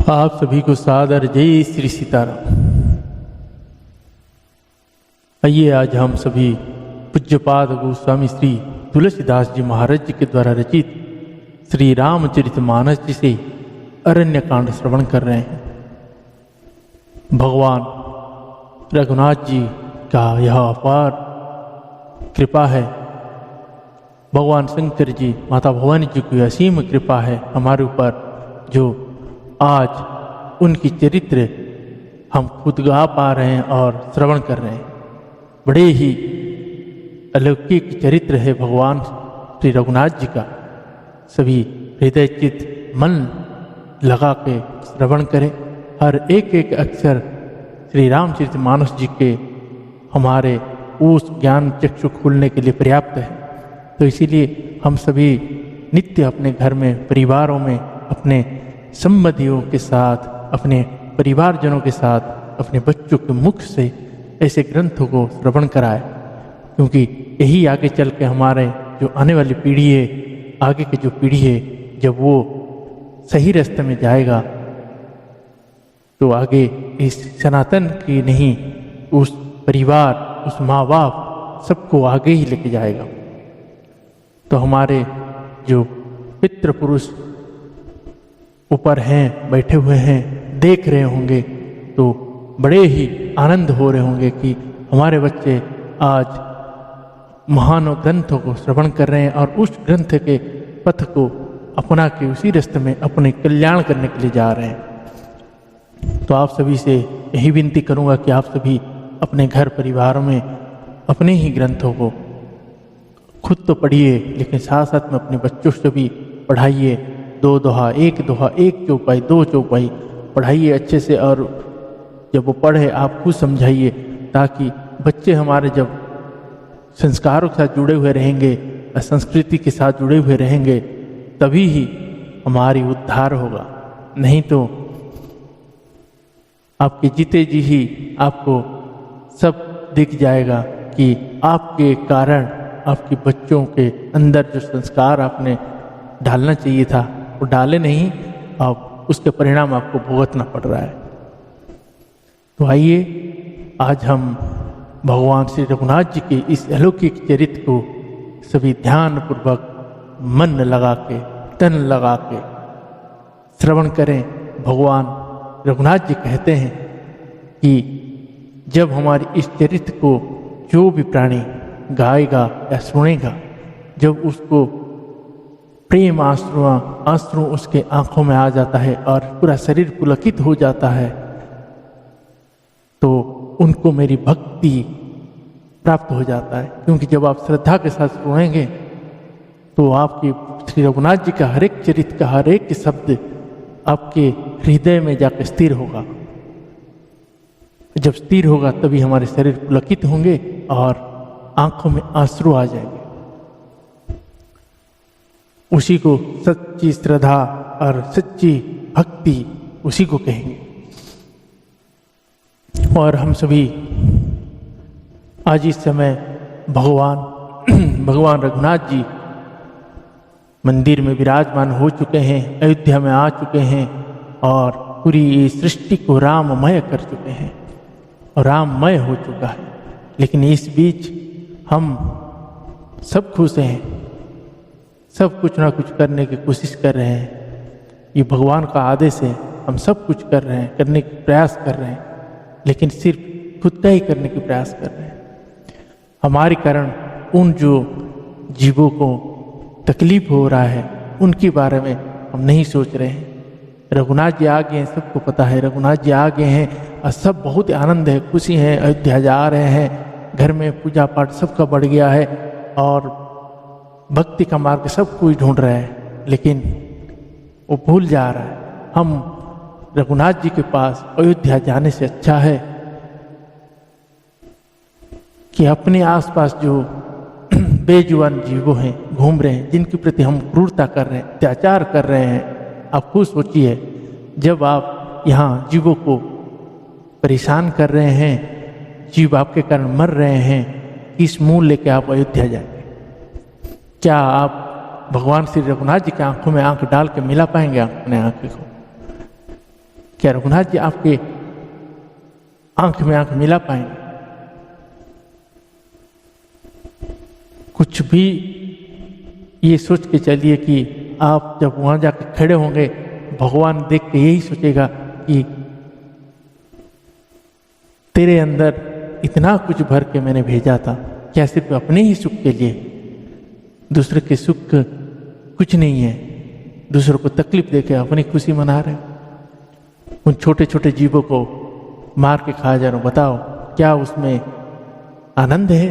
आप सभी को सादर जय श्री सीताराम। आइए आज हम सभी पूज्यपाद गोस्वामी श्री तुलसीदास जी महाराज जी के द्वारा रचित श्री रामचरितमानस जी से अरण्य कांड श्रवण कर रहे हैं। भगवान रघुनाथ जी का यह अपार कृपा है। भगवान शंकर जी माता भवानी जी की असीम कृपा है हमारे ऊपर, जो आज उनकी चरित्र हम खुद गा पा रहे हैं और श्रवण कर रहे हैं। बड़े ही अलौकिक चरित्र है भगवान श्री रघुनाथ जी का। सभी हृदय चित्त मन लगा के श्रवण करें। हर एक एक अक्षर श्री रामचरितमानस जी के हमारे उस ज्ञान चक्षु खोलने के लिए पर्याप्त है। तो इसीलिए हम सभी नित्य अपने घर में, परिवारों में, अपने संबंधियों के साथ, अपने परिवारजनों के साथ, अपने बच्चों के मुख से ऐसे ग्रंथों को श्रवण कराए, क्योंकि यही आगे चल के हमारे जो आने वाली पीढ़ी है, आगे की जो पीढ़ी है, जब वो सही रास्ते में जाएगा तो आगे इस सनातन की नहीं, उस परिवार, उस माँ बाप सबको आगे ही लेके जाएगा। तो हमारे जो पितृ पुरुष ऊपर हैं, बैठे हुए हैं, देख रहे होंगे तो बड़े ही आनंद हो रहे होंगे कि हमारे बच्चे आज महान ग्रंथों को श्रवण कर रहे हैं और उस ग्रंथ के पथ को अपना के उसी रास्ते में अपने कल्याण करने के लिए जा रहे हैं। तो आप सभी से यही विनती करूंगा कि आप सभी अपने घर परिवारों में अपने ही ग्रंथों को खुद तो पढ़िए, लेकिन साथ साथ में अपने बच्चों से भी पढ़ाइए। दो दोहा, एक चौपाई, दो चौपाई पढ़ाइए अच्छे से, और जब वो पढ़े आप खुद समझाइए, ताकि बच्चे हमारे जब संस्कारों के साथ जुड़े हुए रहेंगे, संस्कृति के साथ जुड़े हुए रहेंगे, तभी ही हमारी उद्धार होगा। नहीं तो आपके जीते जी ही आपको सब दिख जाएगा कि आपके कारण आपके बच्चों के अंदर जो संस्कार आपने डालना चाहिए था वो डाले नहीं, अब उसके परिणाम आपको भुगतना पड़ रहा है। तो आइए आज हम भगवान श्री रघुनाथ जी के इस अलौकिक चरित्र को सभी ध्यान पूर्वक मन लगा के, तन लगा के श्रवण करें। भगवान रघुनाथ जी कहते हैं कि जब हमारी इस चरित्र को जो भी प्राणी गाएगा या सुनेगा, जब उसको प्रेम आंसू उसके आंखों में आ जाता है और पूरा शरीर पुलकित हो जाता है, तो उनको मेरी भक्ति प्राप्त हो जाता है। क्योंकि जब आप श्रद्धा के साथ सुनेंगे तो आपके श्री रघुनाथ जी का हर एक चरित्र का हर एक शब्द आपके हृदय में जाकर स्थिर होगा। जब स्थिर होगा तभी हमारे शरीर पुलकित होंगे और आंखों में आंसू आ जाएंगे। उसी को सच्ची श्रद्धा और सच्ची भक्ति उसी को कहेंगे। और हम सभी आज इस समय भगवान रघुनाथ जी मंदिर में विराजमान हो चुके हैं, अयोध्या में आ चुके हैं और पूरी सृष्टि को राममय कर चुके हैं और राममय हो चुका है। लेकिन इस बीच हम सब खुश हैं, सब कुछ ना कुछ करने की कोशिश कर रहे हैं। ये भगवान का आदेश है, हम सब कुछ कर रहे हैं, करने की प्रयास कर रहे हैं, लेकिन सिर्फ खुद का ही करने की प्रयास कर रहे हैं। हमारे कारण उन जो जीवों को तकलीफ हो रहा है उनके बारे में हम नहीं सोच रहे हैं। रघुनाथ जी आ गए हैं, सबको पता है रघुनाथ जी आ गए हैं और सब बहुत आनंद है, खुशी है, अयोध्या जा रहे हैं, घर में पूजा पाठ सबका बढ़ गया है और भक्ति का मार्ग सब कोई ढूंढ रहा है। लेकिन वो भूल जा रहा है, हम रघुनाथ जी के पास अयोध्या जाने से अच्छा है कि अपने आसपास जो बेजुबान जीवों हैं, घूम रहे हैं, जिनके प्रति हम क्रूरता कर रहे हैं, अत्याचार कर रहे हैं। आप खुद सोचिए, जब आप यहाँ जीवों को परेशान कर रहे हैं, जीव आपके कारण मर रहे हैं, किस मुंह लेके आप अयोध्या जाएंगे? क्या आप भगवान श्री रघुनाथ जी की आंखों में आंख डाल के मिला पाएंगे अपने आंखें को? क्या रघुनाथ जी आपके आंख में आंख मिला पाएंगे? कुछ भी ये सोच के चलिए कि आप जब वहां जाकर खड़े होंगे, भगवान देख के यही सोचेगा कि तेरे अंदर इतना कुछ भर के मैंने भेजा था, क्या सिर्फ अपने ही सुख के लिए? दूसरे के सुख कुछ नहीं है, दूसरों को तकलीफ देके अपनी खुशी मना रहे। उन छोटे छोटे जीवों को मार के खा जा रहे हो, बताओ क्या उसमें आनंद है?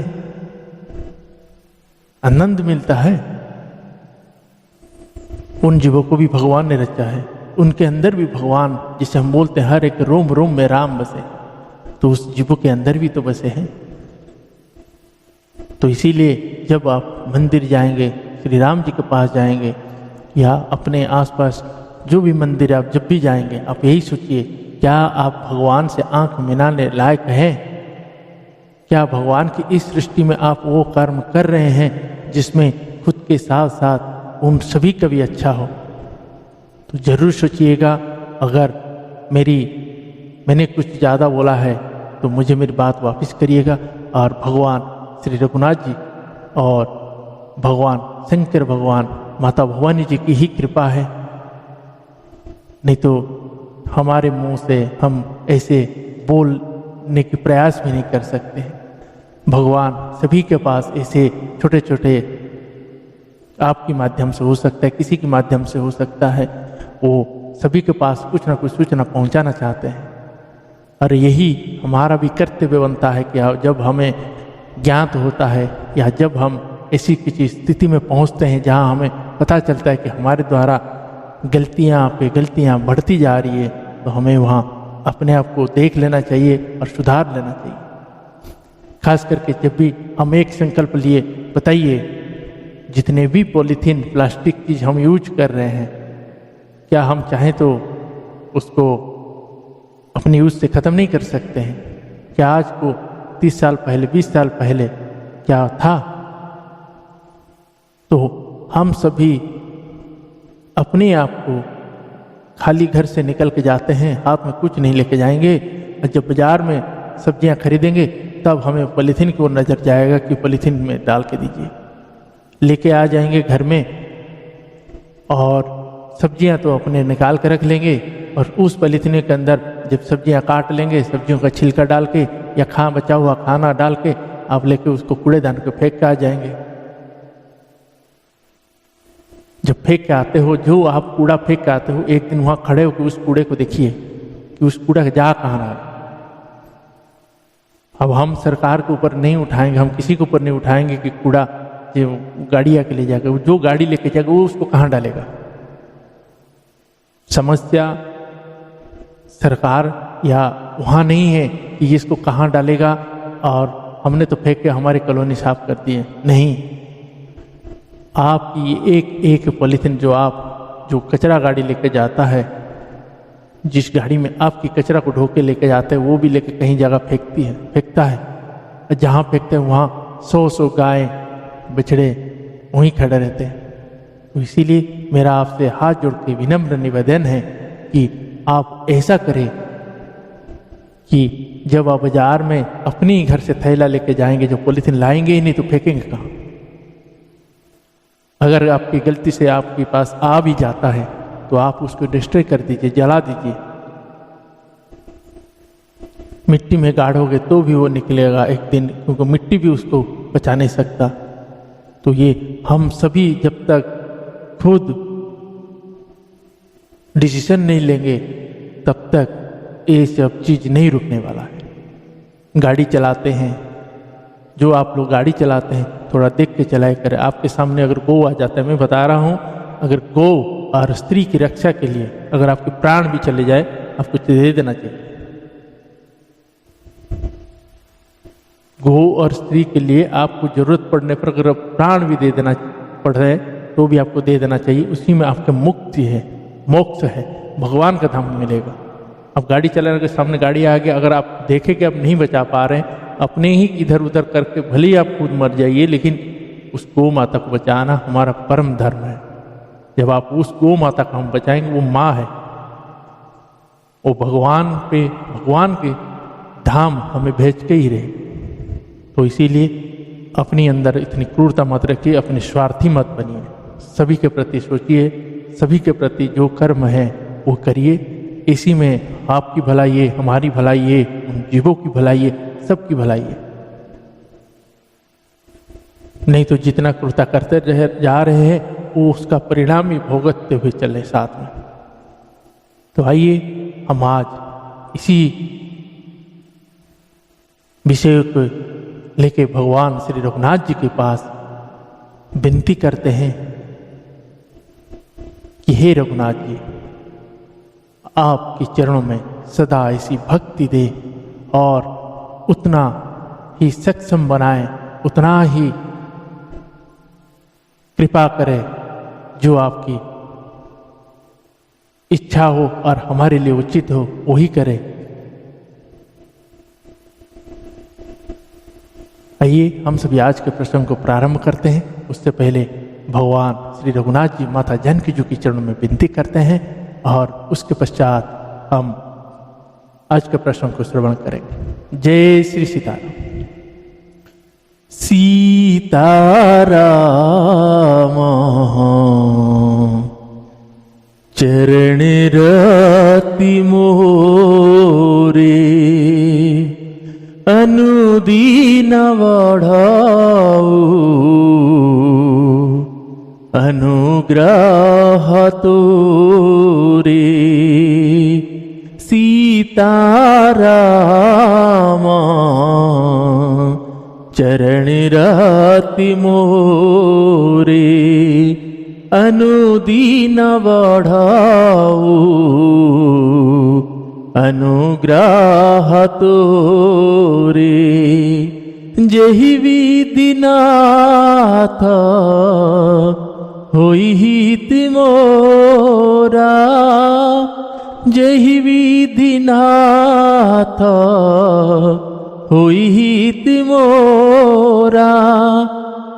आनंद मिलता है? उन जीवों को भी भगवान ने रचा है, उनके अंदर भी भगवान, जिसे हम बोलते हैं हर एक रोम रोम में राम बसे, तो उस जीवों के अंदर भी तो बसे हैं। तो इसीलिए जब आप मंदिर जाएंगे, श्री राम जी के पास जाएंगे, या अपने आसपास जो भी मंदिर आप जब भी जाएंगे, आप यही सोचिए, क्या आप भगवान से आंख मिलाने लायक हैं? क्या भगवान की इस सृष्टि में आप वो कर्म कर रहे हैं जिसमें खुद के साथ साथ उन सभी का भी अच्छा हो? तो जरूर सोचिएगा। अगर मैंने कुछ ज़्यादा बोला है तो मुझे मेरी बात वापस करिएगा। और भगवान श्री रघुनाथ जी और भगवान शंकर भगवान, माता भवानी जी की ही कृपा है, नहीं तो हमारे मुंह से हम ऐसे बोलने के प्रयास भी नहीं कर सकते। भगवान सभी के पास ऐसे छोटे छोटे, आपके माध्यम से हो सकता है, किसी के माध्यम से हो सकता है, वो सभी के पास कुछ ना कुछ सूचना पहुंचाना चाहते हैं। और यही हमारा भी कर्तव्य बनता है कि जब हमें ज्ञात होता है या जब हम ऐसी किसी स्थिति में पहुंचते हैं जहां हमें पता चलता है कि हमारे द्वारा गलतियां पे गलतियां बढ़ती जा रही है, तो हमें वहां अपने आप को देख लेना चाहिए और सुधार लेना चाहिए। खास करके जब भी हम एक संकल्प लिए, बताइए जितने भी पॉलीथीन प्लास्टिक चीज हम यूज कर रहे हैं, क्या हम चाहें तो उसको अपने यूज से ख़त्म नहीं कर सकते हैं? क्या आज को 30 साल पहले, 20 साल पहले क्या था? तो हम सभी अपने आप को खाली घर से निकल के जाते हैं, हाथ में कुछ नहीं लेके जाएंगे, और जब बाजार में सब्जियां खरीदेंगे तब हमें पॉलीथीन की ओर नजर जाएगा कि पॉलीथीन में डाल के दीजिए। लेके आ जाएंगे घर में और सब्जियां तो अपने निकाल के रख लेंगे, और उस पॉलीथीन के अंदर जब सब्जियां काट लेंगे, सब्जियों का छिलका डाल के या बचा हुआ खाना डाल के आप लेके उसको कूड़ेदान पे फेंक के आ जाएंगे। जब फेंक के आते हो, जो आप कूड़ा फेंक के आते हो, एक दिन वहां खड़े होकर उस कूड़े को देखिए कि उस कूड़ा जा कहाँ रहा। अब हम सरकार के ऊपर नहीं उठाएंगे, हम किसी के ऊपर नहीं उठाएंगे कि कूड़ा जो गाड़ी आके ले जाएगा, जो गाड़ी लेके जाएगा वो उसको कहाँ डालेगा। समस्या सरकार या वहाँ नहीं है कि इसको कहाँ डालेगा और हमने तो फेंक के हमारी कॉलोनी साफ कर दी है। नहीं, आपकी एक एक पॉलीथीन जो कचरा गाड़ी लेके जाता है, जिस गाड़ी में आपकी कचरा को ढो के लेके जाते हैं, वो भी लेके कहीं जगह फेंकता है। जहाँ फेंकते हैं वहाँ 100 गाय बछड़े वहीं खड़े रहते हैं। तो इसीलिए मेरा आपसे हाथ जोड़ के विनम्र निवेदन है कि आप ऐसा करें कि जब आप बाजार में अपनी घर से थैला लेके जाएंगे, जो पॉलीथीन लाएंगे ही नहीं तो फेंकेंगे कहाँ। अगर आपकी गलती से आपके पास आ भी जाता है तो आप उसको डिस्ट्रॉय कर दीजिए, जला दीजिए। मिट्टी में गाड़ोगे तो भी वो निकलेगा एक दिन, क्योंकि मिट्टी भी उसको बचा नहीं सकता। तो ये हम सभी जब तक खुद डिसीजन नहीं लेंगे तब तक ये सब चीज नहीं रुकने वाला है। गाड़ी चलाते हैं, जो आप लोग गाड़ी चलाते हैं थोड़ा देख के चलाया करें। आपके सामने अगर गौ आ जाता है, मैं बता रहा हूँ, अगर गौ और स्त्री की रक्षा के लिए अगर आपके प्राण भी चले जाए, आपको दे देना चाहिए। गौ और स्त्री के लिए आपको जरूरत पड़ने पर अगर प्राण भी दे देना पड़ रहा है तो भी आपको दे देना चाहिए। उसी में आपके मुक्ति है, मोक्ष है, भगवान का धाम मिलेगा। अब गाड़ी चलाने के सामने गाड़ी आ गया, अगर आप देखें कि आप नहीं बचा पा रहे हैं, अपने ही इधर उधर करके भले ही आप खुद मर जाइए, लेकिन उस गौ माता को बचाना हमारा परम धर्म है। जब आप उस गौ माता को हम बचाएंगे, वो माँ है, वो भगवान के धाम हमें भेज के ही रहे। तो इसीलिए अपनी अंदर इतनी क्रूरता मत रखिए, अपने स्वार्थी मत बनिए, सभी के प्रति सोचिए, सभी के प्रति जो कर्म है वो करिए। इसी में आपकी भलाई है, हमारी भलाई है, उन जीवों की भलाई है, सबकी भलाई है। नहीं तो जितना क्रूरता करते जा रहे हैं वो उसका परिणाम ही भोगतते हुए चले साथ में। तो आइए हम आज इसी विषय को लेके भगवान श्री रघुनाथ जी के पास विनती करते हैं कि हे रघुनाथ जी, आपके चरणों में सदा ऐसी भक्ति दे और उतना ही सक्षम बनाए, उतना ही कृपा करे जो आपकी इच्छा हो और हमारे लिए उचित हो वही करे। आइए हम सभी आज के प्रसंग को प्रारंभ करते हैं। उससे पहले भगवान श्री रघुनाथ जी माता जानकी जी के चरणों में विनती करते हैं और उसके पश्चात हम आज के प्रसंग को श्रवण करेंगे। जय श्री सीताराम। सीताराम चरण रति मोरे अनुदीन बढ़ाऊ अनुग्रह तोरे। सीताराम चरण रति मोरे अनुदीन बढ़ाऊ अनुग्रह तोरे। जेहि विधिनाथ होई हित मोरा, जेहि विधिनाथ होई हित मोरा।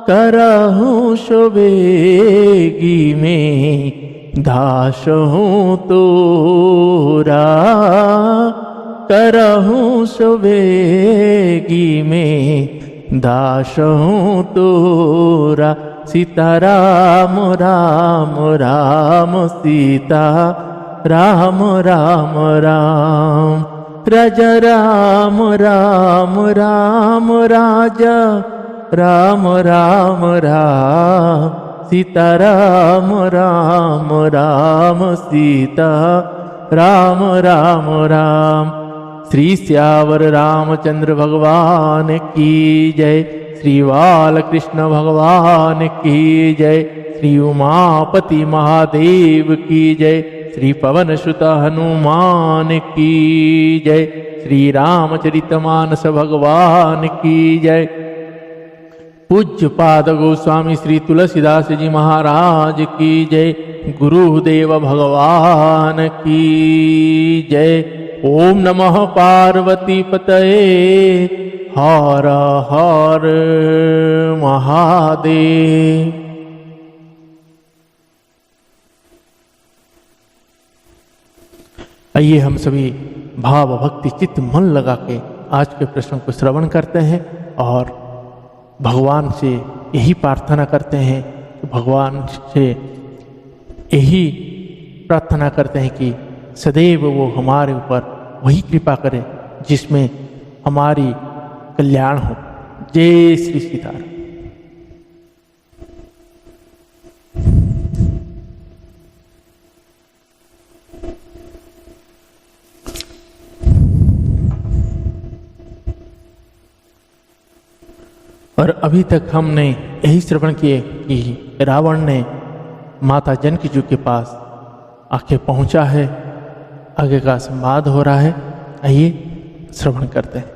करहूँ शोभेगी में दास हूँ तोरा, करहूँ शोभेगी में दास हूँ तोरा। सीताराम राम राम सीता राम राम राम। राजा राम राम राम राजा राम राम राम। सीता राम राम राम सीता राम राम राम। श्री श्यावर रामचंद्र भगवान की जय। श्री बालकृष्ण भगवान की जय। श्री उमापति महादेव की जय। श्री पवन सुत हनुमान की जय। श्री रामचरितमानस भगवान की जय। पूज्य पाद गोस्वामी श्री तुलसीदास जी महाराज की जय। गुरुदेव भगवान की जय। ओम नमः पार्वती पतये हर हर महादेव। आइए हम सभी भाव भक्ति चित्त मन लगा के आज के प्रश्न को श्रवण करते हैं और भगवान से यही प्रार्थना करते हैं कि भगवान से यही प्रार्थना करते हैं कि सदैव वो हमारे ऊपर वही कृपा करे जिसमें हमारी कल्याण हो। जय श्री सीताराम। और अभी तक हमने यही श्रवण किए कि रावण ने माता जानकी जी के पास आके पहुंचा है, आगे का संवाद हो रहा है। आइए श्रवण करते हैं।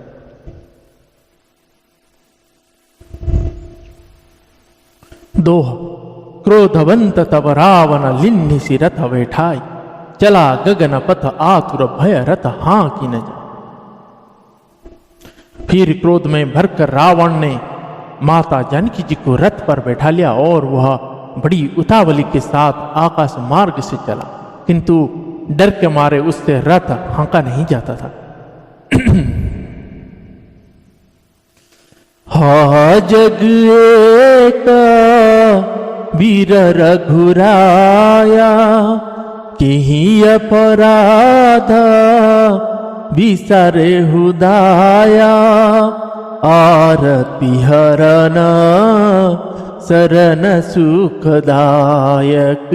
दोह। क्रोधवंत तब रावण लिन्नि रथ बैठाई, चला गगन पथ आतुर भय रथ हाँ की न जाए। फिर क्रोध में भरकर रावण ने माता जानकी जी को रथ पर बैठा लिया और वह बड़ी उतावली के साथ आकाश मार्ग से चला, किंतु डर के मारे उससे रथ हाँका नहीं जाता था। हा जग एका वीर रघुराया, केहि अपराध विसारे हुदाया। आरती हरन शरण सुखदायक,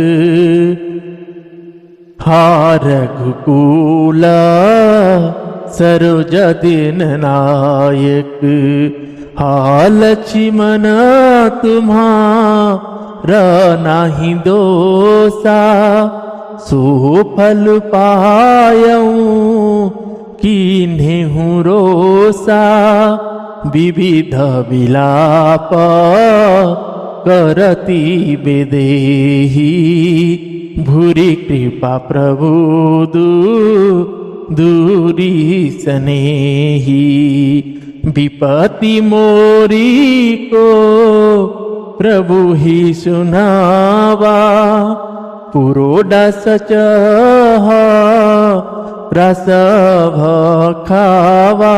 हा रघुकुल सरोज दिन नायक। हा लक्ष्मण तुम्हारा नाही दोषा, सो फल पायऊं कीन्हेहु रोषा। विविध विलाप करती बेदेही, भूरि कृपा प्रभु दूरी स्नेही। विपत्ति मोरी को प्रभु ही सुनावा, पुरोडास चह रस खावा।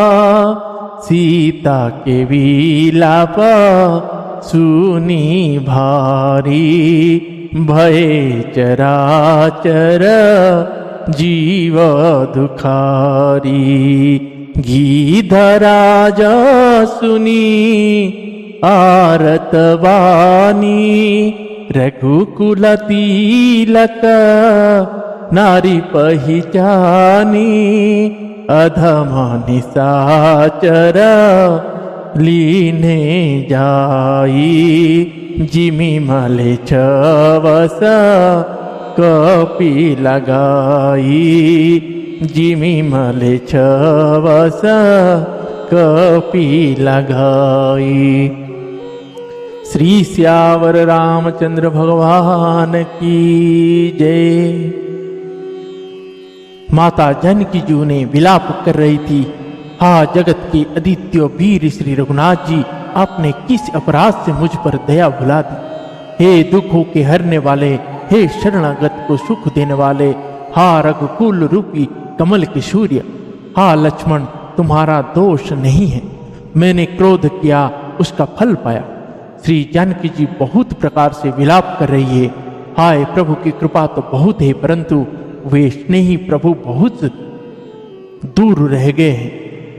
सीता के विलाप सुनी भारी, भय चराचर जीव दुखारी। गीधराज सुनी आरत वाणी, रघुकुल तिलक नारी पहिचानी। अधम निशाचर लीने जाई, जिमि मले छवस कपि लगाई। जिमि मले छवस कपि लगाई। श्री सियावर रामचंद्र भगवान की जय। माता जानकी जी ने विलाप कर रही थी, हा जगत के अद्वितीय वीर श्री रघुनाथ जी, आपने किस अपराध से मुझ पर दया भुला दी। हे दुखों के हरने वाले, हे शरणागत को सुख देने वाले, हा रघुकुल रूपी कमल के सूर्य, हा लक्ष्मण तुम्हारा दोष नहीं है। मैंने क्रोध किया, उसका फल पाया। श्री जानकी जी बहुत प्रकार से विलाप कर रही है। हाय प्रभु की कृपा तो बहुत है, परंतु वे स्नेही प्रभु बहुत दूर रह गए हैं।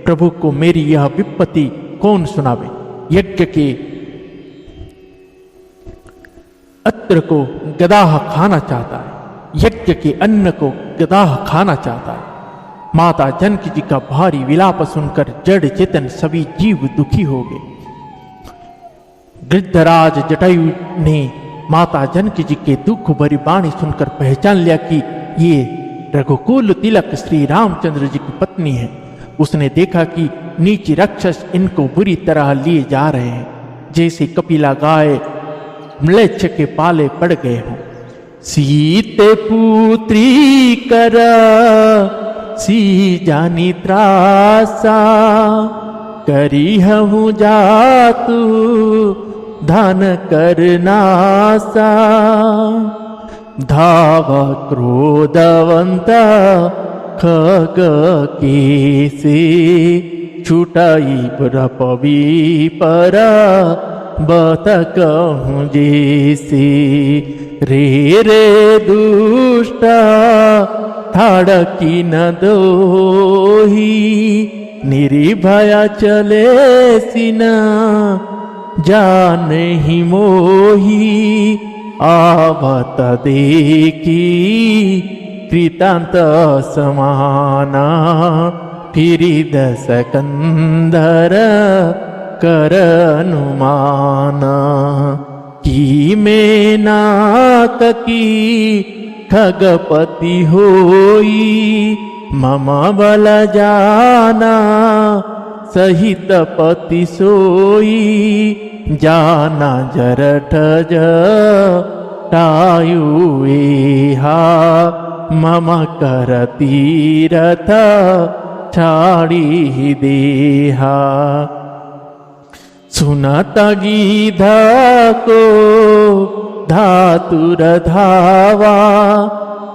प्रभु को मेरी यह विपत्ति कौन सुनावे। यज्ञ के अत्र को गदाह खाना चाहता है, यज्ञ के अन्न को गदाह खाना चाहता है। माता जानकी जी का भारी विलाप सुनकर जड़ चेतन सभी जीव दुखी हो गए। गिद्धराज जटायु ने माता जानकी जी के दुख भरी वाणी सुनकर पहचान लिया कि ये रघुकुल तिलक श्री रामचंद्र जी की पत्नी है। उसने देखा कि नीच राक्षस इनको बुरी तरह लिए जा रहे हैं, जैसे कपिला गाय म्लेच्छ के पाले पड़ गए हों। सीते पुत्री कर सी जानी त्रासा, करी हूँ जातु धन करनासा। धाव क्रोधवंत खग केसे, छुटाई प्रपवी पर बत कहूँ जैसे। रे रे दुष्ट ठाड़ की न दोही, निर्भया चले सिना जान ही मोही। आवत देखी कृतांत समाना, फिरी दस कंदर कर अनुमाना। की में नाक की खगपति होई, मम बल जाना सहित पति सोई। जाना जरठ जटायु एहा, मम कर तीरथ छाड़ी देहा। सुनत गीध को धातुर धावा,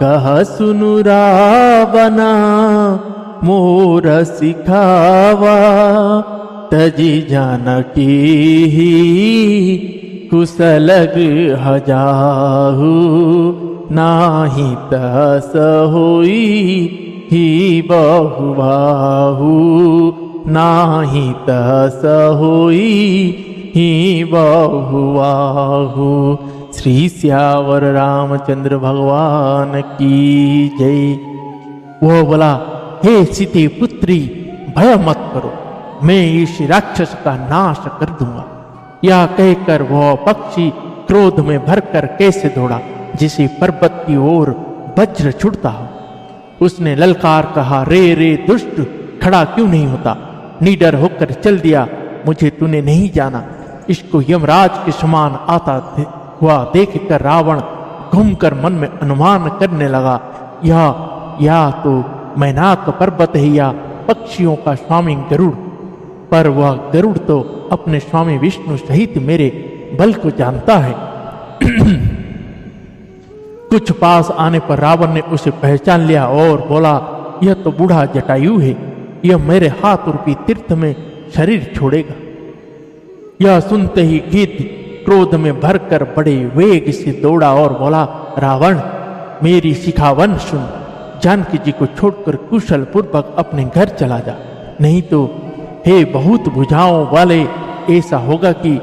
कह सुनु रावना मोर सिखावा, तजी जानकी कुशलग हजाहु, नाही तस होई ही बहुबाहु, नाही तस होई ही बहुबाहु। श्री सियावर रामचंद्र भगवान की जय। वो बोला, हे सीते पुत्री, भय मत करो, मैं इस राक्षस का नाश कर दूंगा। यह कहकर वह पक्षी क्रोध में भरकर कैसे दौड़ा जिसे पर्वत की ओर वज्र छुड़ता हो। उसने ललकार कहा, रे रे दुष्ट, खड़ा क्यों नहीं होता? निडर होकर चल दिया, मुझे तूने नहीं जाना। इसको यमराज के समान आता हुआ देखकर रावण घूमकर मन में अनुमान करने लगा, या तो मैनाक पर्वत है या पक्षियों का स्वामी गरुड़। पर वह गरुड़ तो अपने स्वामी विष्णु सहित मेरे बल को जानता है। कुछ पास आने पर रावण ने उसे पहचान लिया और बोला, यह तो बूढ़ा जटायु है, यह मेरे हाथ रूपी तीर्थ में शरीर छोड़ेगा। यह सुनते ही गिद्ध क्रोध में भरकर बड़े वेग से दौड़ा और बोला, रावण, मेरी शिखावन सुन, जानकी जी को छोड़कर कुशल पूर्वक अपने घर चला जा, नहीं तो हे बहुत भुजाओं वाले, ऐसा होगा कि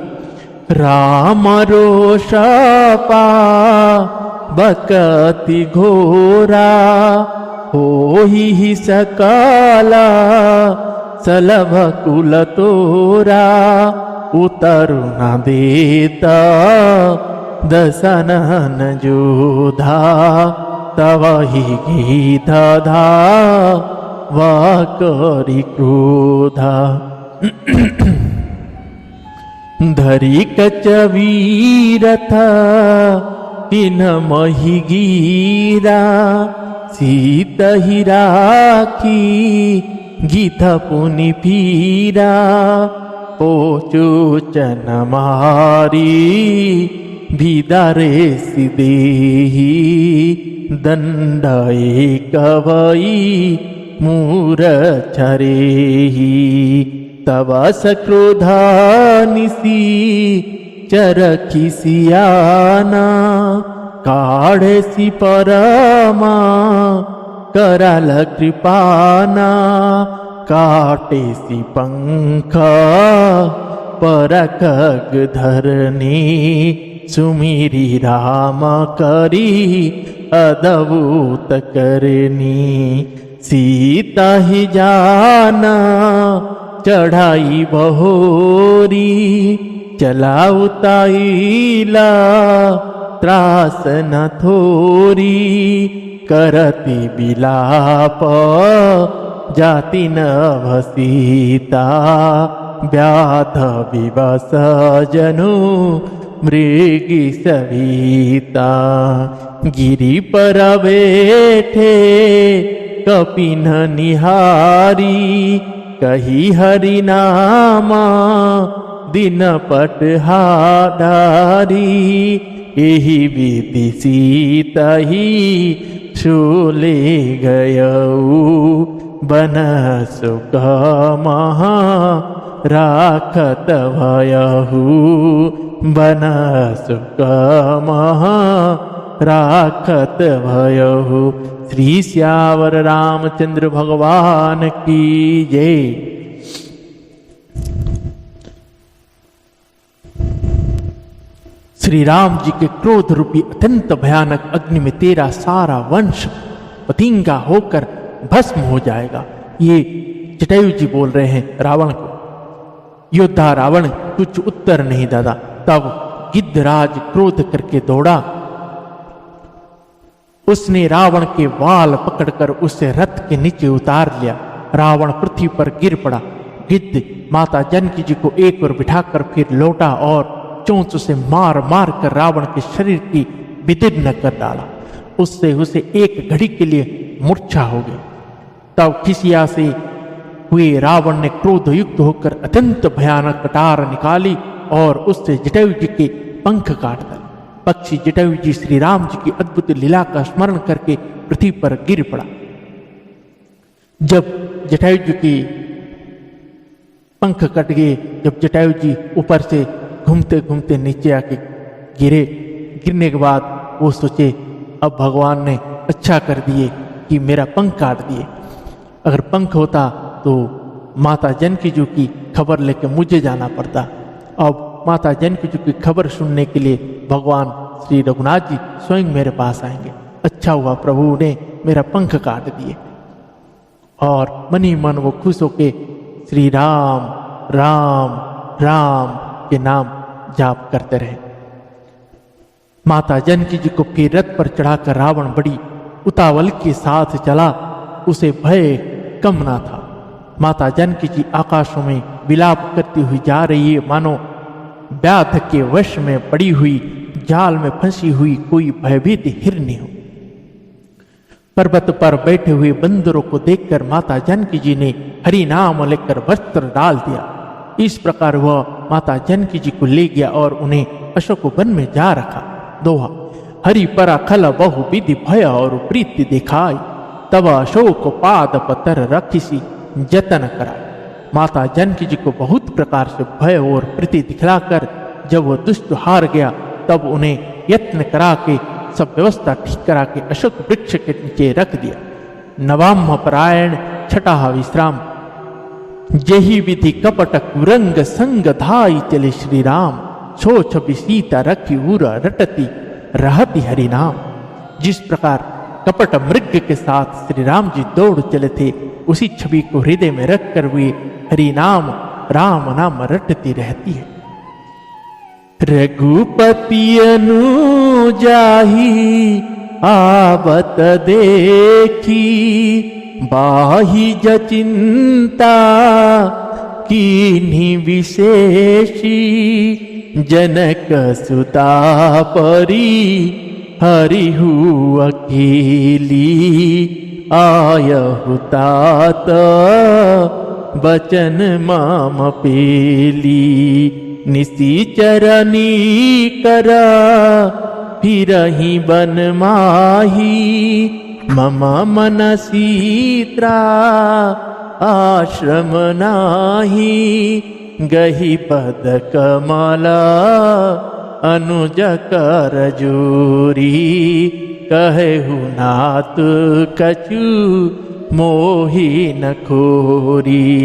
राम रोषा पा बकति घोरा, हो ही सकाला सलभ कुल तोरा, उतरु न देता दसनन जोधा, तव ही गीत धा वाकरी क्रोधा। धरी कच वीरथ तीन मही गीरा, सीत ही राखी गीत पुनि पीरा, पोचोचन मारी भीदारे सिदेही, दंड कवई मूर छरेही, तब सक्रोधा निसी चरखी सियाना, काढ़े सी परमा कराल कृपाना, काटे सी पंख परखग धरनी, सुमिरी राम करी अद्भुत करनी, सीता ही जाना चढ़ाई बहोरी, चला उताईला त्रास न थोरी, करती बिलाप जाति न भसीता, व्याध विवश जनु मृगी सविता, गिरी पर बैठे कपिन निहारी, कही हरि नामा दिन पटहारी, यही विधि सीता ही छोले गयऊ, बन सुख महा राखत भयहु, बन सुख महा राखत भयहु। श्री सियावर रामचंद्र भगवान की जय। श्री राम जी के क्रोध रूपी अत्यंत भयानक अग्नि में तेरा सारा वंश पतिंगा होकर भस्म हो जाएगा। ये जटायु जी बोल रहे हैं रावण को। योद्धा रावण कुछ उत्तर नहीं दादा। तब गिद्धराज क्रोध करके दौड़ा, उसने रावण के वाल पकड़कर उसे रथ के नीचे उतार लिया। रावण पृथ्वी पर गिर पड़ा। गिद्ध माता जानकी जी को एक ओर बिठाकर फिर लौटा और चोंच से मार मार कर रावण के शरीर की विदीर्ण कर डाला। उससे उसे एक घड़ी के लिए मूर्छा हो गई। तब खिसिया से हुए रावण ने क्रोध युक्त होकर अत्यंत भयानक कटार निकाली और उससे जटायु जी के पंख काट डाले। पक्षी जटायु जी श्री राम जी की अद्भुत लीला का स्मरण करके पृथ्वी पर गिर पड़ा। जब जटायु जी की पंख कट गए, जब जटायु जी ऊपर से घूमते घूमते नीचे आके गिरने के बाद वो सोचे अब भगवान ने अच्छा कर दिए कि मेरा पंख काट दिए। अगर पंख होता तो माता जानकी जी की खबर लेके मुझे जाना पड़ता। अब माता जानकी जी की खबर सुनने के लिए भगवान श्री रघुनाथ जी स्वयं मेरे पास आएंगे। अच्छा हुआ प्रभु ने मेरा पंख काट दिए। और मन ही मन वो खुश होके श्री राम राम राम के नाम जाप करते रहे। माता जानकी जी को फिर रथ पर चढ़ाकर रावण बड़ी उतावल के साथ चला। उसे भय कम ना था। माता जानकी जी आकाशों में विलाप करती हुई जा रही है, मानो व्याध के वश में पड़ी हुई जाल में फंसी हुई कोई भयभीत हिरनी हो। पर्वत पर बैठे हुए बंदरों को देखकर माता जानकी जी ने हरि नाम लेकर वस्त्र डाल दिया। इस प्रकार वह माता जानकी जी को ले गया और उन्हें अशोक वन में जा रखा। दोहा हरि परा खल बहु विधि भय और प्रीति दिखाई, तब अशोक पाद पतर रखिसी जतन करा। माता जानकी जी को बहुत प्रकार से भय और प्रीति दिखलाकर जब वह दुष्ट हार गया, तब उन्हें यत्न करा के सब व्यवस्था ठीक करा के अशोक वृक्ष के नीचे रख दिया। नवाम परायण छठा विश्राम, जही विधि कपट कुरंग संग धाई चले श्री राम, छो छवि सीता रखी उर रटती रहती हरि नाम। जिस प्रकार कपट मृग के साथ श्री राम जी दौड़ चले थे, उसी छवि को हृदय में रखकर वे हरि नाम राम नाम रटती रहती है। रघुपति अनुजाही आवत देखी, बाहि जचिंता कीन्ही विशेषी, जनक सुता परी हरिहु अकेली, आयहु तात बचन माम पेली। निशिचरनी करा फिरहि बन माही, मम मन सीत्रा आश्रम नाही, गही पद कमला अनुज कर जोरी, कहु नाथ कछु मोहि न खोरी।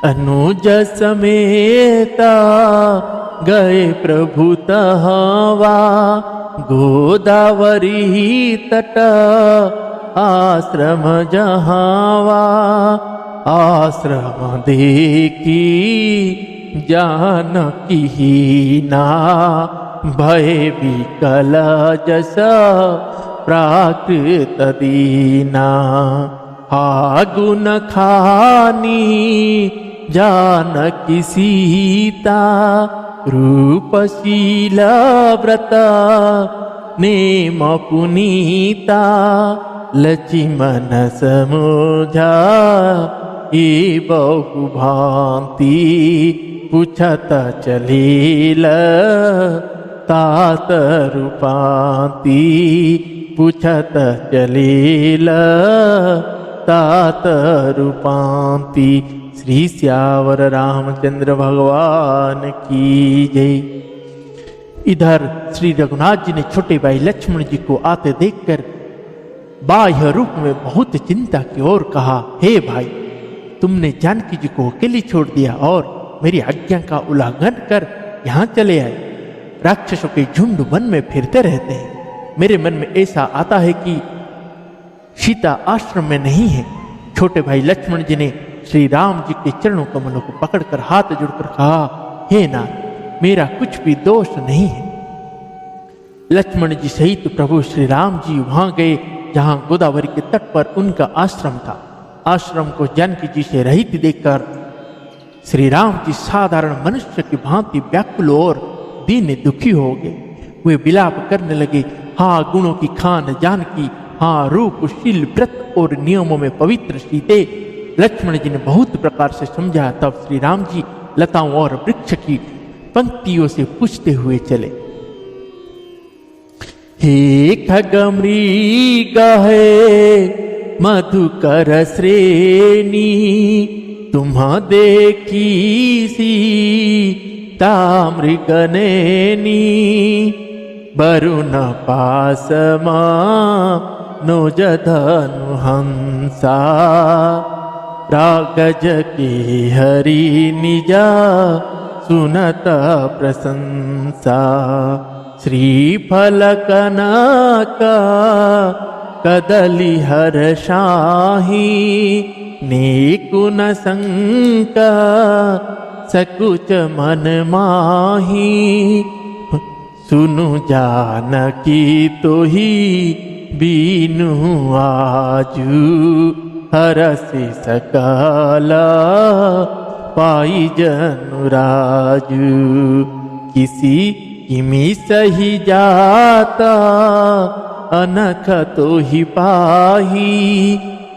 अनुज समेता गए प्रभु तहवा, गोदावरी तट आश्रम जहावा। आश्रम देखी जानकी ना, भय विकल जस प्राकृत दीना। हागुन खानी जानकी सीता, रूपशील व्रत नेम पुनीता। लक्ष्मण समुझा ये बहु भांति, पूछत चलेल तात रूपांति। पूछत चलेल तात रूपांति। श्री श्यावर रामचंद्र भगवान की जय। इधर श्री रघुनाथ जी ने छोटे भाई लक्ष्मण जी को आते देखकर बाह्य रूप में बहुत चिंता की और कहा, हे भाई, तुमने जानकी जी को अकेली छोड़ दिया और मेरी आज्ञा का उल्लंघन कर यहाँ चले आए। राक्षसों के झुंड वन में फिरते रहते हैं। मेरे मन में ऐसा आता है कि सीता आश्रम में नहीं है। छोटे भाई लक्ष्मण जी ने श्री राम जी के चरणों कमलों को पकड़कर हाथ जोड़कर कहा, हे नाथ, मेरा कुछ भी दोष नहीं है। लक्ष्मण जी सहित प्रभु श्री राम जी वहां गए जहां गोदावरी के तट पर उनका आश्रम था। आश्रम को जानकी जी से रहित देखकर श्री राम जी साधारण मनुष्य की भांति व्याकुल और दीन दुखी हो गए। वे विलाप करने लगे, हाँ गुणों की खान जानकी, हाँ रूपशील व्रत और नियमों में पवित्र सीते। लक्ष्मण जी ने बहुत प्रकार से समझा। तब श्री राम जी लताओं और वृक्ष की पंक्तियों से पूछते हुए चले, हे खगमृग है मधुकर श्रेणी, तुम्हा देखी सीता मृगनेनी, वरुण पासमा नोजधनु हंसा, रागज के हरि निजा सुनत प्रशंसा। श्रीफल कनका कदली हर शाही, नेकुन शंका सकुच मन माही। सुनु जानकी तोहि बीनु आजू, हरसि सकला पाई जनुराजू। किसी किमि सही जाता अनख तोहि पाही,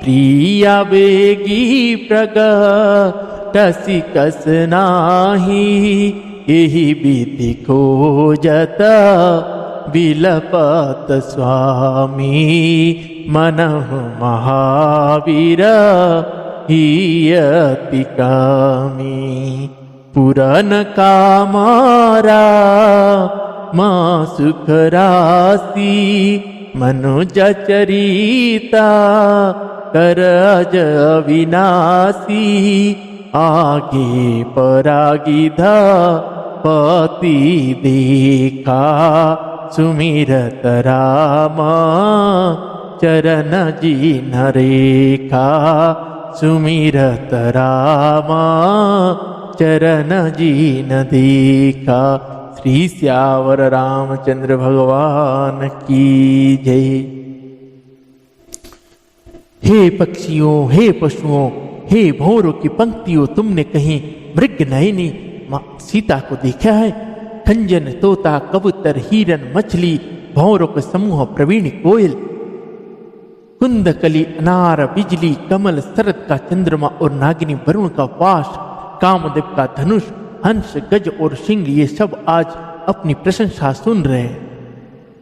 प्रिया वेगी प्रगटसि कस नाही। एहि विधि खोजत विलपत स्वामी, मनहु महावीर हियति कामी। पुरन कामारा माँ सुख राशि, मनुज चरिता करज अविनाशी। आगे परागिधा पति देखा, सुमिरत रामा चरण जिन रेखा। सुमिरत रामा चरण जिन देखा। श्री श्यावर रामचंद्र भगवान की जय। हे पक्षियों, हे पशुओं, हे भौरों की पंक्तियों, तुमने कहीं मृग नयनी माँ सीता को देखा है? खंजन, तोता, कबूतर, हिरन, मछली, भौरों के समूह, प्रवीण कोयल, कुंदकली, अनार, बिजली, कमल, शरद का चंद्रमा और नागिनी, वरुण का पाश, कामदेव का धनुष, हंस, गज और सिंह, ये सब आज अपनी प्रशंसा सुन रहे हैं।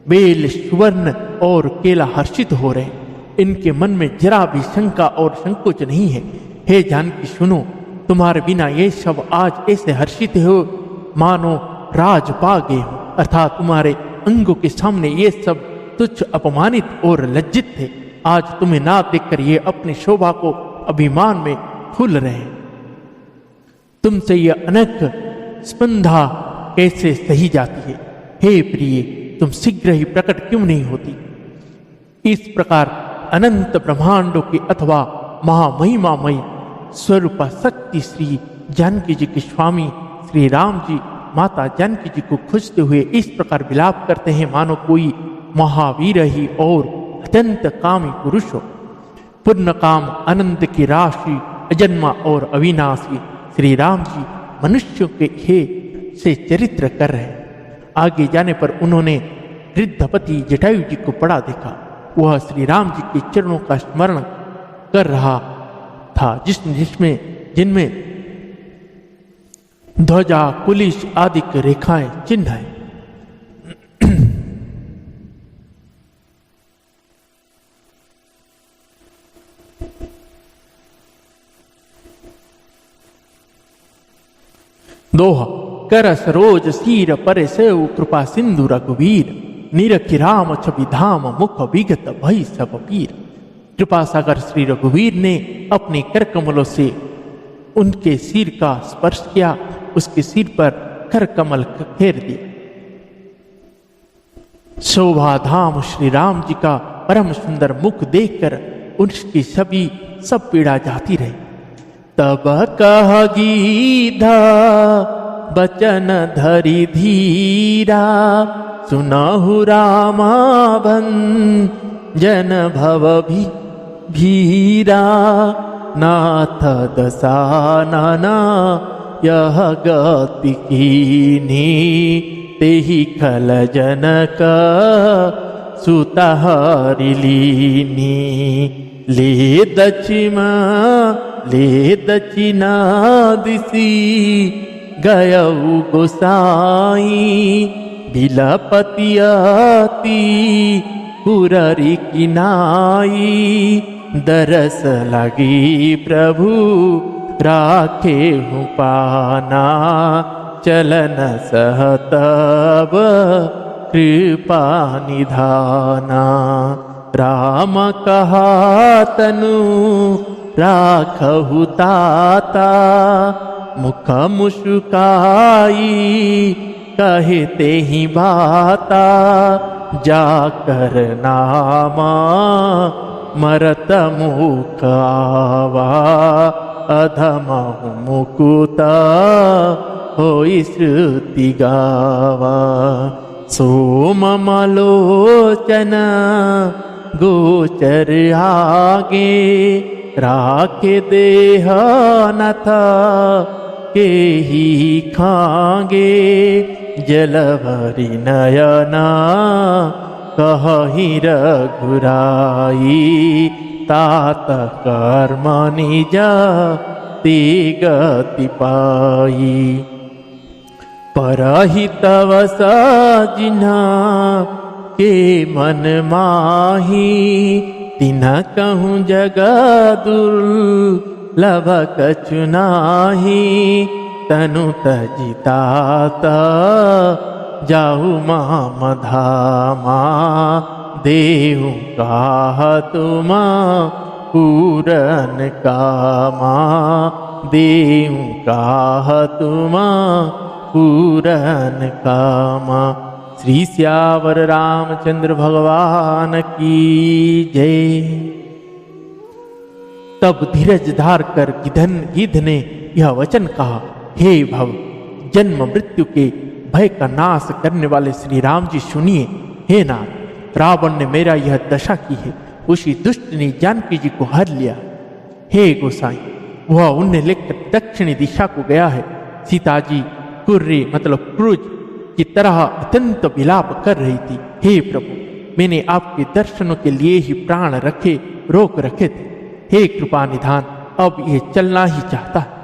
बेल, सुवर्ण और केला हर्षित हो रहे हैं। इनके मन में जरा भी शंका और संकोच नहीं है। हे जानकी सुनो, तुम्हारे बिना ये सब आज ऐसे हर्षित हो मानो राज पा गए हो, अर्थात तुम्हारे अंगों के सामने ये सब तुच्छ, अपमानित और लज्जित थे। आज तुम्हें ना देखकर ये अपनी शोभा को अभिमान में फूल रहे हैं। तुमसे यह अनक स्पंधा कैसे सही जाती है? हे प्रिय, तुम शीघ्र ही प्रकट क्यों नहीं होती? इस प्रकार अनंत ब्रह्मांडों के अथवा महामहिमामयी स्वरूपा शक्ति श्री जानकी जी के स्वामी श्री राम जी माता जानकी जी को खोजते हुए इस प्रकार विलाप करते हैं मानो कोई महावीर ही और अत्यंत कामी पुरुष हो। पूर्ण काम, आनंद की राशि, अजन्मा और अविनाशी श्री राम जी मनुष्यों के हे से चरित्र कर रहे हैं। आगे जाने पर उन्होंने वृद्धपति जटायु जी को पड़ा देखा। वह श्री राम जी के चरणों का स्मरण कर रहा था, जिनमें ध्वजा, कुलिश आदि की रेखाएं, चिन्ह है। दोहा कर सरोज सीर पर सेव कृपा सिंधु रघुवीर, निरखि राम छवि धाम मुख विगत भई सब पीर। कृपा सागर श्री रघुवीर ने अपने कर कमलों से उनके सिर का स्पर्श किया, उसके सिर पर कर कमल फेर दिए। शोभा धाम श्री राम जी का परम सुंदर मुख देखकर उसकी सब पीड़ा जाती रही। तब कह गीधा बचन धरि धीरा, सुनहु रामा भंजन भव भीरा। नाथ दशानना यह गति कीनी, तेहि खल जनक सुत हरि लीनी। ले दक्षिणा दिशि गयऊ गोसाई, बिलपतियाती पुररी किनाई, दरस लगी प्रभु राखे हूँ पाना, चलन सहतब कृपा निधाना। राम कहा तनु राखहु ताता, मुख मुस्काई कहते ही बाता, जाकर नामा मरत मुख आवा, अधम मुकुता होई श्रुति गावा। सोममलोचन गोचर आगे, राखे देह नथ के ही खागे, जलभरी नयना कहि रघुराई, तात कर्म निज ते गति पाई। परहितव जिन्हा के मन माही, तिन्ह कहूँ जग दुर्लभ कछु नाहि, तनु तजितात जाहु माम धामा, देहु काह तुम पूरन कामा, देहु काह तुम पूरन कामा। श्री सियावर रामचंद्र भगवान की जय। तब धीरज धार कर गिद्ध ने यह वचन कहा, हे भव जन्म मृत्यु के भय का नाश करने वाले श्री राम जी सुनिए। हे नाथ, रावण ने मेरा यह दशा की है, उसी दुष्ट ने जानकी जी को हर लिया। हे गोसाई, वह उन्हें लेकर दक्षिणी दिशा को गया है। सीता जी कुर्री मतलब क्रूज की तरह अत्यंत विलाप कर रही थी। हे प्रभु, मैंने आपके दर्शनों के लिए ही प्राण रोक रखे थे। हे कृपा निधान, अब ये चलना ही चाहता है।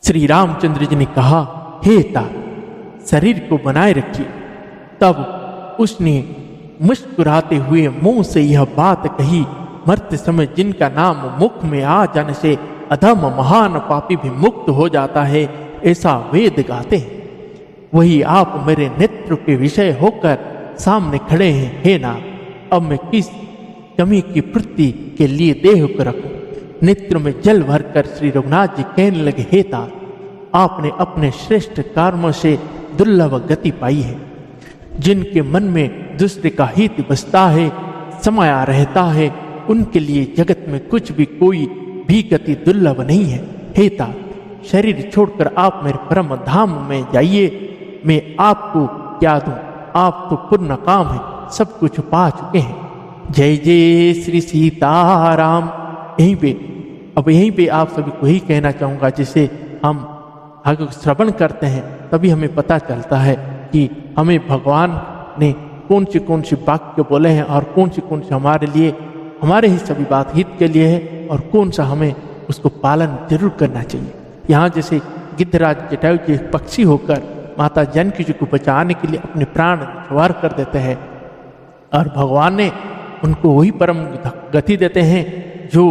श्री रामचंद्र जी ने कहा, हे तात, शरीर को बनाए रखिए। तब उसने मुस्कुराते हुए मुंह से यह बात कही, मरते समय जिनका नाम मुख में आ जाने से अधम महान पापी भी मुक्त हो जाता है, ऐसा वेद गाते हैं। वही आप मेरे नेत्र के विषय होकर सामने खड़े हैं। हे नाथ, अब मैं किस कमी की पूर्ति के लिए देह को रखूं? नेत्र में जल भरकर श्री रघुनाथ जी कहने लगे, हे तात, आपने अपने श्रेष्ठ कर्मों से दुर्लभ गति पाई है। जिनके मन में दूसरे का हित बसता है, समाया रहता है, उनके लिए जगत में कुछ भी कोई भी गति दुर्लभ नहीं है। हे तात, शरीर छोड़कर आप मेरे परम धाम में जाइए। मैं आपको क्या दूं? आप तो पूर्ण काम है, सब कुछ पा चुके हैं। जय जय श्री सीताराम। यहीं पे आप सभी को ही कहना चाहूँगा, जिसे हम आगे श्रवण करते हैं तभी हमें पता चलता है कि हमें भगवान ने कौन सी वाक्य बोले हैं और कौन सी हमारे लिए, हमारे ही सभी बात हित के लिए है, और कौन सा हमें उसको पालन जरूर करना चाहिए। यहाँ जैसे गिद्धराज जटायु जी पक्षी होकर माता जानकी जी को बचाने के लिए अपने प्राण न्यौछावर कर देते हैं, और भगवान ने उनको वही परम गति देते हैं जो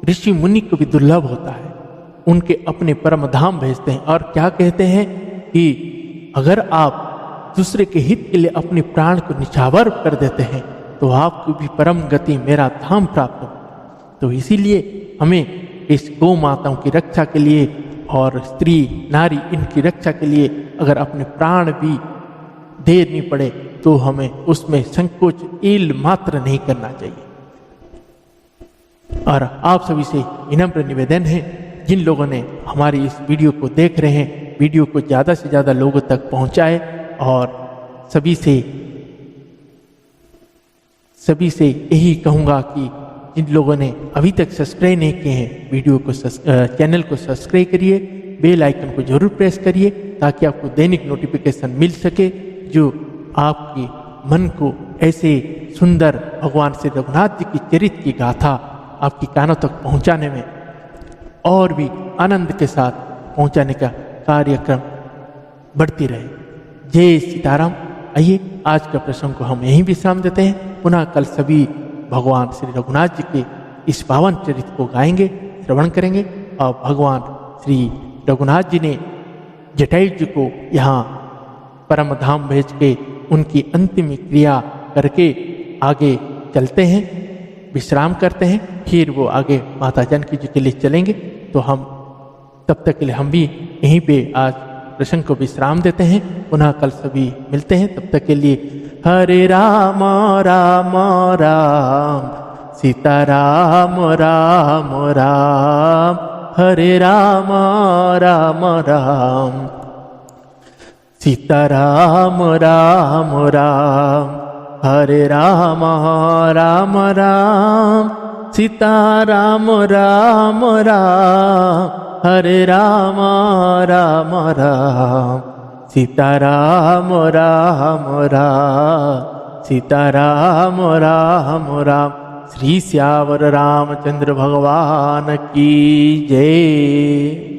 ऋषि मुनि को भी दुर्लभ होता है। उनके अपने परम धाम भेजते हैं और क्या कहते हैं कि अगर आप दूसरे के हित के लिए अपने प्राण को न्यौछावर कर देते हैं तो आपको भी परम गति मेरा धाम प्राप्त हो। तो इसीलिए हमें इस गौ माताओं की रक्षा के लिए और स्त्री नारी इनकी रक्षा के लिए अगर अपने प्राण भी देनी पड़े तो हमें उसमें संकोच ईल मात्र नहीं करना चाहिए। और आप सभी से विनम्र निवेदन है, जिन लोगों ने हमारी इस वीडियो को देख रहे हैं, वीडियो को ज़्यादा से ज़्यादा लोगों तक पहुंचाए, और सभी से यही कहूँगा कि जिन लोगों ने अभी तक सब्सक्राइब नहीं किए हैं, चैनल को सब्सक्राइब करिए, बेल आइकन को जरूर प्रेस करिए ताकि आपको दैनिक नोटिफिकेशन मिल सके, जो आपके मन को ऐसे सुंदर भगवान श्री रघुनाथ जी की चरित्र की गाथा आपकी कानों तक पहुंचाने में और भी आनंद के साथ पहुंचाने का कार्यक्रम बढ़ती रहे। जय सीताराम। आइए आज के प्रसंग को हम यहीं विश्राम देते हैं। पुनः कल सभी भगवान श्री रघुनाथ जी के इस पावन चरित्र को गाएंगे, श्रवण करेंगे। और भगवान श्री रघुनाथ जी ने जटायु जी को यहाँ परम धाम भेज के उनकी अंतिम क्रिया करके आगे चलते हैं, विश्राम करते हैं। फिर वो आगे माता जानकी जी के लिए चलेंगे। तो हम तब तक के लिए हम भी यहीं पे आज प्रसंग को विश्राम देते हैं। पुनः कल सभी मिलते हैं। तब तक के लिए हरे राम राम राम सीता राम राम राम, हरे राम राम राम सीता राम राम राम, हरे राम राम राम सीता राम राम राम, हरे राम राम राम सीता राम राम राम, सीता राम राम राम। श्री श्यावर रामचंद्र भगवान की जय।